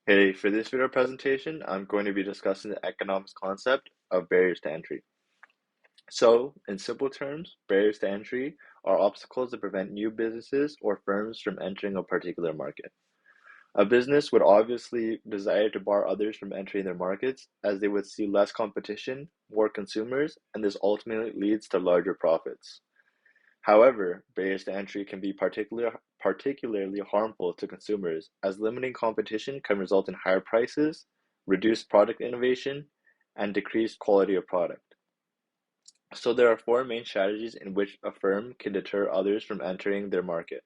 Hey, for this video presentation, I'm going to be discussing the economics concept of barriers to entry. So, in simple terms, barriers to entry are obstacles that prevent new businesses or firms from entering a particular market. A business would obviously desire to bar others from entering their markets as they would see less competition, more consumers, and this ultimately leads to larger profits. However, barriers to entry can be particularly harmful to consumers, as limiting competition can result in higher prices, reduced product innovation, and decreased quality of product. So there are four main strategies in which a firm can deter others from entering their market.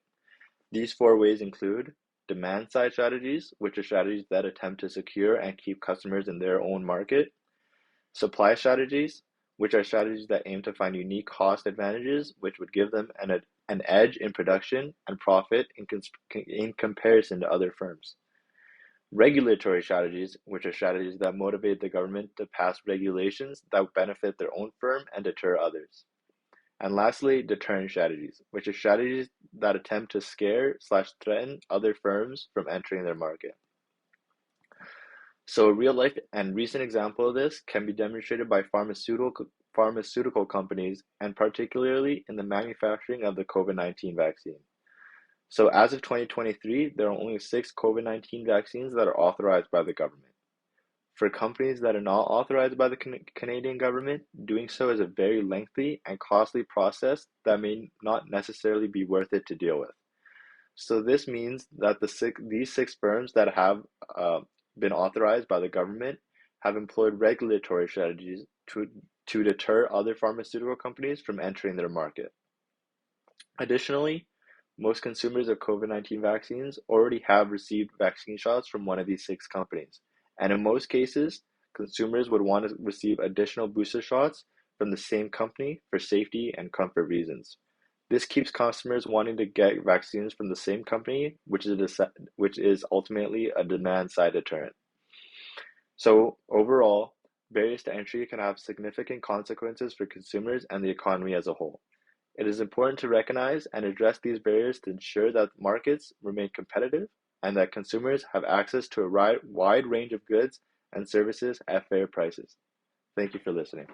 These four ways include demand-side strategies, which are strategies that attempt to secure and keep customers in their own market; supply strategies, which are strategies that aim to find unique cost advantages which would give them an edge in production and profit in comparison to other firms; regulatory strategies, which are strategies that motivate the government to pass regulations that benefit their own firm and deter others; and lastly, deterrent strategies, which are strategies that attempt to scare/threaten other firms from entering their market. So a real life and recent example of this can be demonstrated by pharmaceutical companies, and particularly in the manufacturing of the COVID-19 vaccine. So as of 2023, there are only six COVID-19 vaccines that are authorized by the government. For companies that are not authorized by the Canadian government, doing so is a very lengthy and costly process that may not necessarily be worth it to deal with. So this means that these six firms that have been authorized by the government have employed regulatory strategies to deter other pharmaceutical companies from entering their market. Additionally, most consumers of COVID-19 vaccines already have received vaccine shots from one of these six companies, and in most cases, consumers would want to receive additional booster shots from the same company for safety and comfort reasons. This keeps customers wanting to get vaccines from the same company, which is ultimately a demand-side deterrent. So overall, barriers to entry can have significant consequences for consumers and the economy as a whole. It is important to recognize and address these barriers to ensure that markets remain competitive and that consumers have access to a wide range of goods and services at fair prices. Thank you for listening.